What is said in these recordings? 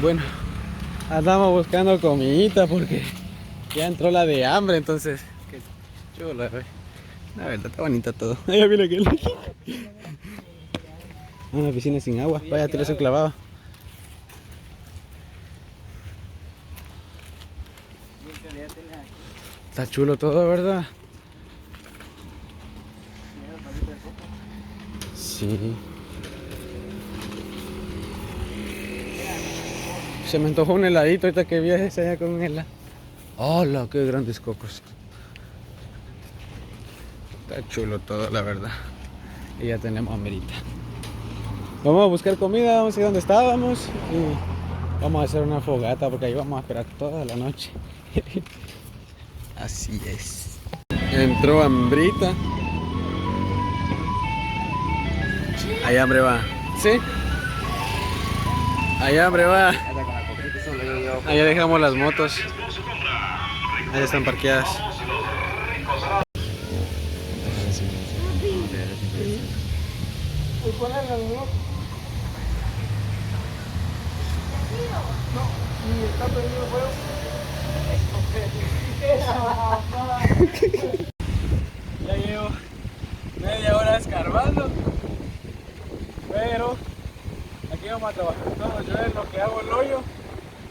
Bueno, andamos buscando comidita porque ya entró la de hambre, entonces. Qué chulo, güey. La verdad, está bonito todo. Ahí viene aquel. Una piscina sin agua. Vaya, tiras un clavado. Está chulo todo, ¿verdad? Sí. Se me antojó un heladito ahorita que vi ese allá con un helado. ¡Hola! ¡Qué grandes cocos! Está chulo todo, la verdad. Y ya tenemos hamerita. Vamos a buscar comida, vamos a ir donde estábamos y vamos a hacer una fogata porque ahí vamos a esperar toda la noche. Así es. Entró hambrita. Hay hambre va. ¿Sí? Hay hambre va. Allá dejamos las motos. Ahí están parqueadas. Ya llevo media hora escarbando, pero aquí vamos a trabajar todos. Yo en lo que hago el hoyo,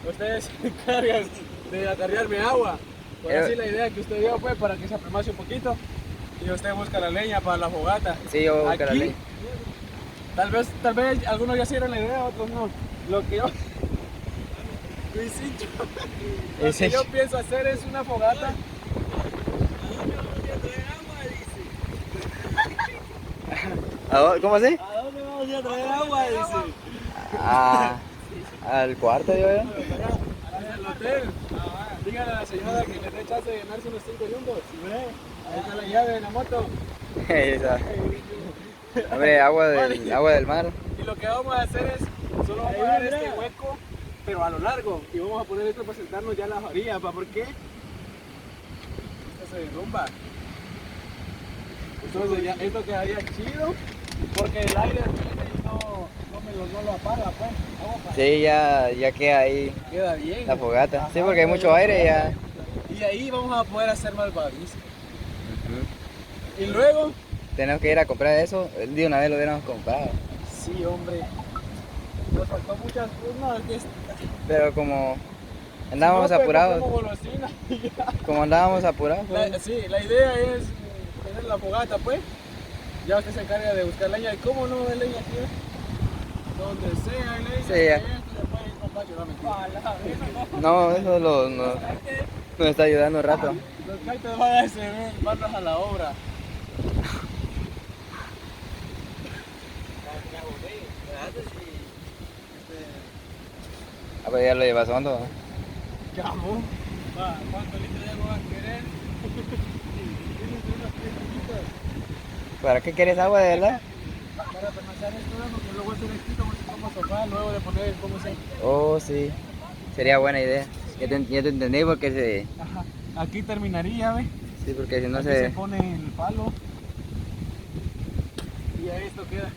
ustedes se encargan de acarrearme agua. Por así la idea que usted dio fue para que se apremase un poquito y usted busca la leña para la fogata. Sí, yo busco la leña. Tal vez algunos ya hicieron la idea, otros no. Lo que yo Luisito, lo que yo pienso hacer es una fogata. ¿Cómo así? ¿A dónde vamos a ir a traer agua? Dice. Al cuarto, digo yo. Al hotel. Dígale a la señora que le dé chance de llenarse unos 5 yumbos. Ahí está la llave de la moto. Esa. Hombre, agua del mar. Y lo que vamos a hacer es, solo vamos a dar este hueco, pero a lo largo. Y vamos a poner esto para sentarnos ya en las orillas. ¿Por qué? Esto se derrumba. Entonces ya, esto quedaría chido, porque el aire viene y no lo apaga, pues. Sí, ya queda ahí. Queda bien. La fogata. Ajá, sí, porque hay mucho aire ya. Y ahí vamos a poder hacer malvaviscos. Y luego tenemos que ir a comprar eso. De una vez lo hubiéramos comprado. Sí, hombre. Nos faltó muchas cosas. Pero como andábamos apurados. Como andábamos apurados. Sí, la idea es tener la fogata, pues. Ya usted se encarga de buscar leña. ¿Y cómo no hay leña aquí? Donde sea hay leña. Sí, ya. No, eso nos está ayudando un rato. Los caites van a hacer manos a la obra. Pues ya lo llevas hondo, ¿no? ¿Qué amo? ¿Cuántos litros de agua vas a querer? ¿Para qué quieres agua de verdad? Para permanecer esto, porque luego es un escrito como sofá, luego de poner cómo se... Oh, sí. Sería buena idea. Ya te entendí porque se... Ajá. Aquí terminaría, ¿ves? Sí, porque si no aquí se pone el palo. Y ahí esto queda.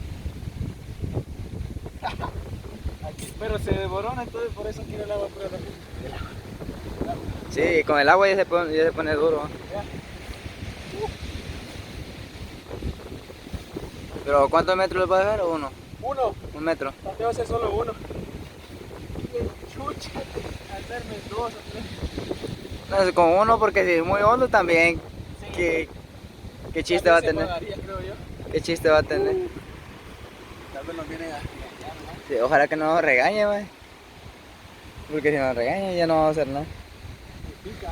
Aquí, pero se devorona, entonces por eso quiero el agua pura rápido. Sí, con el agua ya se pone duro. ¿Pero cuántos metros le puede dejar o uno? Uno. 1 metro. Debe ser solo uno. Chucha, hacerme 2 o 3. No, con uno porque si es muy hondo también. Sí. ¿Qué chiste va a tener? Pagaría, creo yo. ¿Qué chiste va a tener? Tal vez nos vienen a regañar, ¿no? Sí, ojalá que no nos regañe, wey. Porque si nos regaña ya no vamos a hacer nada. Pica.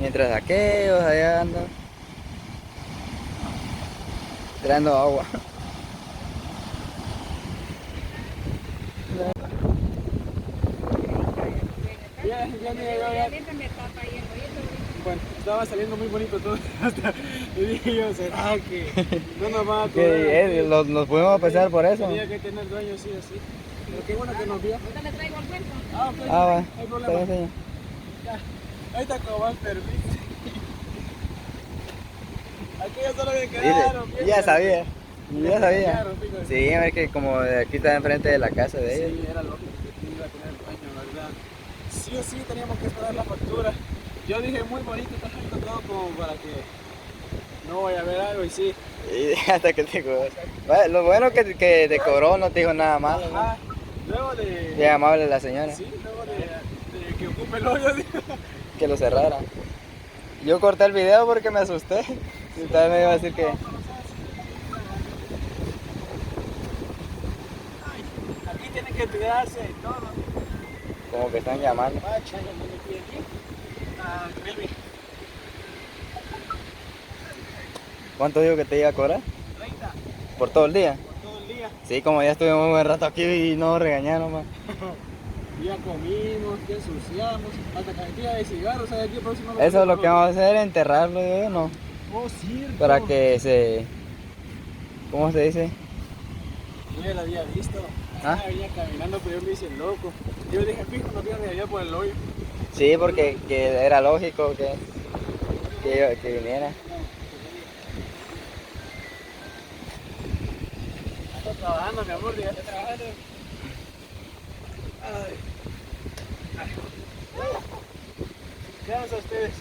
Mientras aquellos allá andan tirando agua. Bueno, estaba saliendo muy bonito todo. Y dije yo, ¿será que no nos va a cobrar? Nos podemos pasar por eso. Tenía que tener dueño sí o sí. Pero qué bueno que nos vio. Ahorita le traigo el cuento. Ok. Va. No hay problema. Ya. Ahí está como va el permiso. Aquí ya solo me quedaron. Ya sabía. Yo ya sabía. Engañaron, fijo. Sí, a ver que como de aquí está enfrente de la casa de ellos. Sí, era lógico que iba a tener el dueño, la verdad. Sí o sí teníamos que esperar la factura. Yo dije muy bonito, perfecto, todo como para que no vaya a haber algo y sí. Y hasta que te cobró. Bueno, lo bueno que te cobró, no te dijo nada malo, ¿no? Ajá. Luego de... Bien amable la señora. Sí, luego de que ocupe el hoyo, digo. Que lo cerrara. Yo corté el video porque me asusté. Y también me iba a decir que... Aquí tienen que cuidarse y todo. Como que están llamando. Ah, chale, me metí aquí. Ah, Melvin, ¿Cuánto dijo que te iba a cobrar? 30 ¿Por todo el día? por todo el día. Sí, como ya estuvimos un buen rato aquí y no regañaron más. Ya comimos, ya ensuciamos, hasta cajetilla de cigarros hay aquí próximo. Eso es lo que vamos a hacer, enterrarlo, yo no. Oh, cierto. Para que se... ¿Cómo se dice? Yo ya la había visto. ¿Ah? Venía caminando, pero yo me hice loco. Yo dije, fijo, no viene de allá por el hoyo. Sí, porque que era lógico que viniera. Está trabajando, mi amor, ya está trabajando. Ay. ¿Qué hacen ustedes?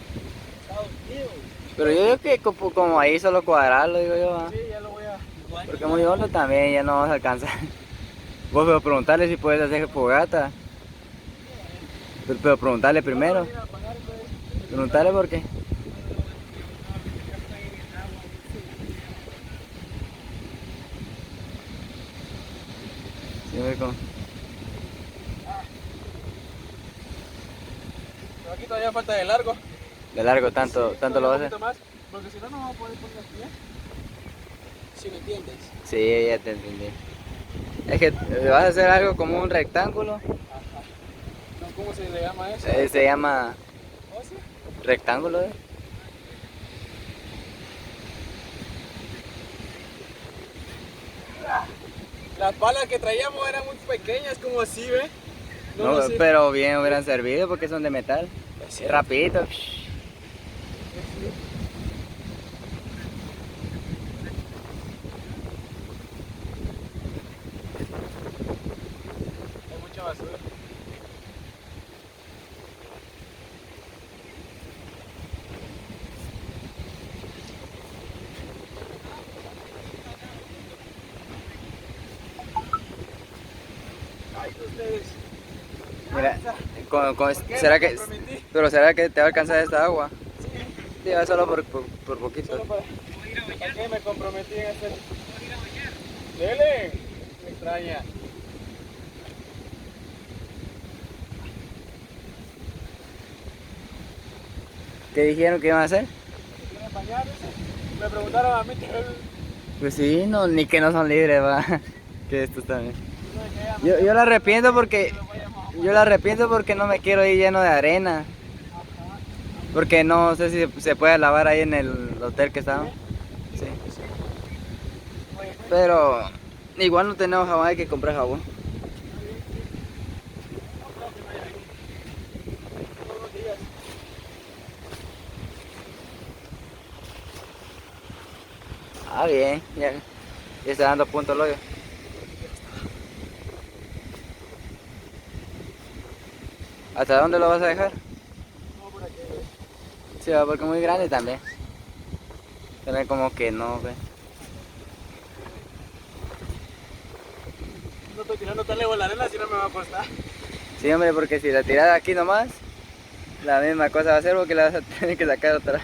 Estados Unidos. Pero yo digo que como ahí solo cuadrarlo, digo yo. ¿Ah? Sí, ya lo voy a... Porque muy hondo también ya no vas a alcanzar. Vos pero preguntarle si puedes hacer fogata. Pero preguntarle primero. Preguntarle por qué. Sí, me con... Pero aquí todavía falta de largo. De largo tanto, Sí, tanto lo vas a un hacer. poquito más, porque si no, no vamos a poder poner aquí, ¿eh? Si me entiendes. Sí, ya te entendí. Es que vas a hacer algo como un rectángulo. Ajá. No, ¿cómo se le llama eso? Se llama ¿Oh, sí? rectángulo. Las palas que traíamos eran muy pequeñas, como así, ¿ve? No, sé. pero bien hubieran servido porque son de metal. Sí. Rapidito. Hay mucha basura. Ay, ustedes. Mira, ¿Por qué ¿será me que, comprometí? pero será que te va a alcanzar esta agua? Sí, Sí, va solo por poquito. solo para... ¿Para qué me comprometí en hacer? Dele. Me extraña. ¿Qué dijeron que iban a hacer? ¿Quieren bañarse? Me preguntaron a mí que él... Pues sí, no, ni que no son libres, va. Que esto también. Yo la arrepiento porque no me quiero ir lleno de arena. Porque no sé si se puede lavar ahí en el hotel que estamos. Sí. Pero igual no tenemos jabón, hay que comprar jabón. Ah, bien, ya está dando punto el hoyo. ¿Hasta dónde lo vas a dejar? No, por aquí. Sí, va, porque es muy grande también. También como que no, ve. No estoy tirando tan lejos la arena, si no me va a costar. Sí, hombre, porque si la tiras aquí nomás, la misma cosa va a ser porque la vas a tener que sacar otra.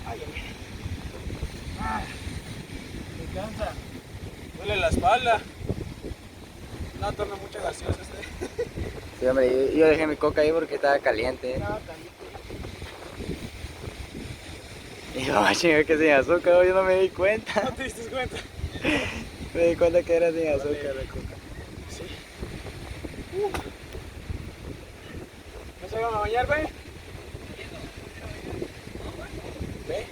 Ay, me cansa. Duele la espalda. No tome mucha gaseosa este. Sí, hombre, yo dejé mi coca ahí porque estaba caliente. No, también. Y yo, chinga, que sin azúcar, yo no me di cuenta. ¿No te diste cuenta? Me di cuenta que era sin azúcar la coca. Sí. ¿No se van a bañar, ve? ¿Ve?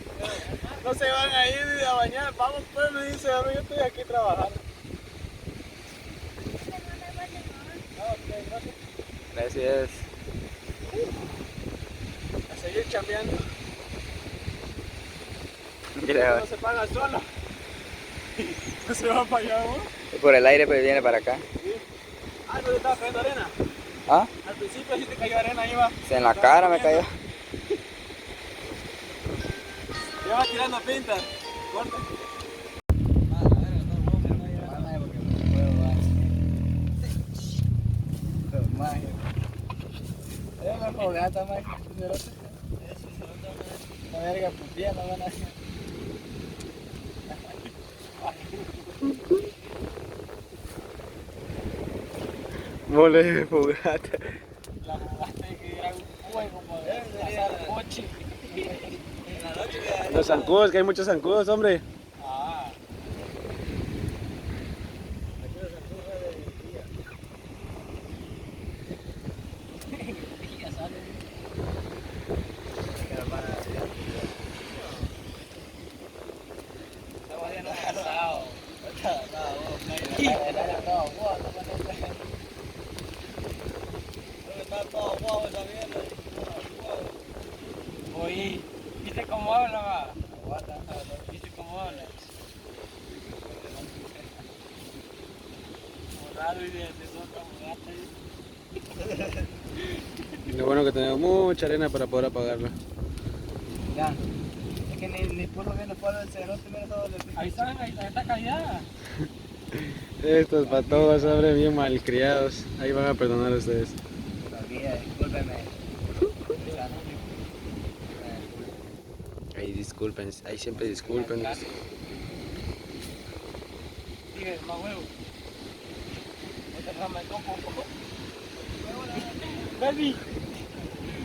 No se van a ir a bañar. Vamos, pues, me dice, a ver, yo estoy aquí trabajando. No, ok, gracias. Gracias. A seguir chambeando. ¿Qué le va? No se paga solo. No se va para allá, ¿no? Por el aire, pues viene para acá. Sí. Ah, ¿no te estaba cayendo arena? ¿Ah? Al principio sí te cayó arena, ahí va. Sí, en la cara me cayó. Ya va tirando pintas. Corta. Mole de fogata. La jugaste que era un juego para pasar coche. Los zancudos, que hay muchos zancudos, hombre. Ah. Oye, ¿viste cómo habla, va? ¿Viste cómo habla? Como raro y de otra fogata. Lo bueno que tenemos mucha arena para poder apagarla. Ya. Es que ni por lo menos puedo el cerote, mira todo lo que... Ahí está callada. Estos patojos, hombre, bien malcriados. Ahí van a perdonar a ustedes. Todavía, discúlpeme. Ahí disculpen, ahí siempre disculpen. Dime, más huevo. Esta rama de coco. Baby,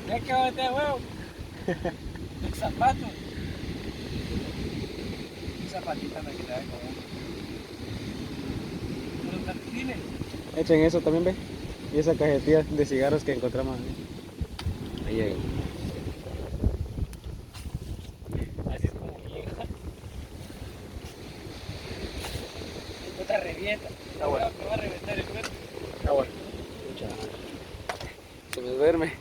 ¿ves que va a meter huevo? El zapato. Un zapatito me queda como... Los calcetines. Echen eso también, ve. Y esa cajetilla de cigarros que encontramos ahí. Ahí. Así es como llega. No te revienta. Ah, bueno. Me va a reventar el cuerpo. Ah, bueno. Se me duerme.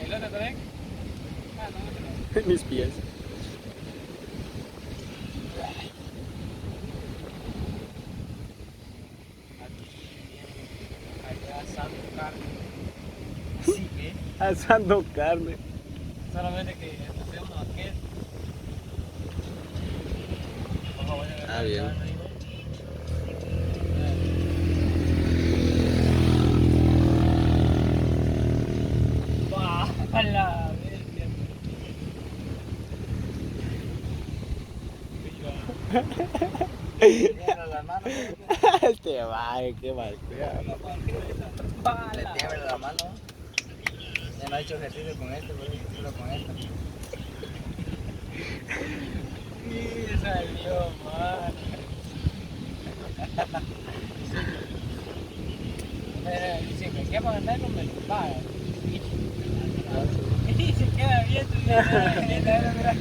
¿El otro también? Ah, no, no. Mis pies. Allá asando carne. Así que, Asando carne. solamente que hacemos aquel. Ah, bien. A la bestia. Tiembla la mano. Este va, qué mal. Le tiembla la mano. Ya no he hecho ejercicio con este, solo con esta. Y salió mal. Dice que qué para andar no me lo paga. Y se queda viendo y mira.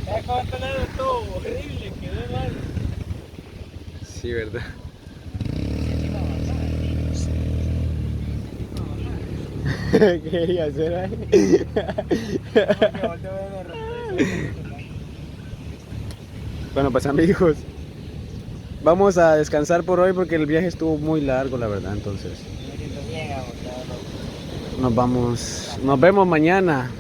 Ya como está dando todo horrible, quedó mal. Sí, verdad. ¿Qué quería hacer ahí? Bueno, pues amigos, vamos a descansar por hoy porque el viaje estuvo muy largo, la verdad. Entonces, Me siento bien agotado. nos vemos mañana.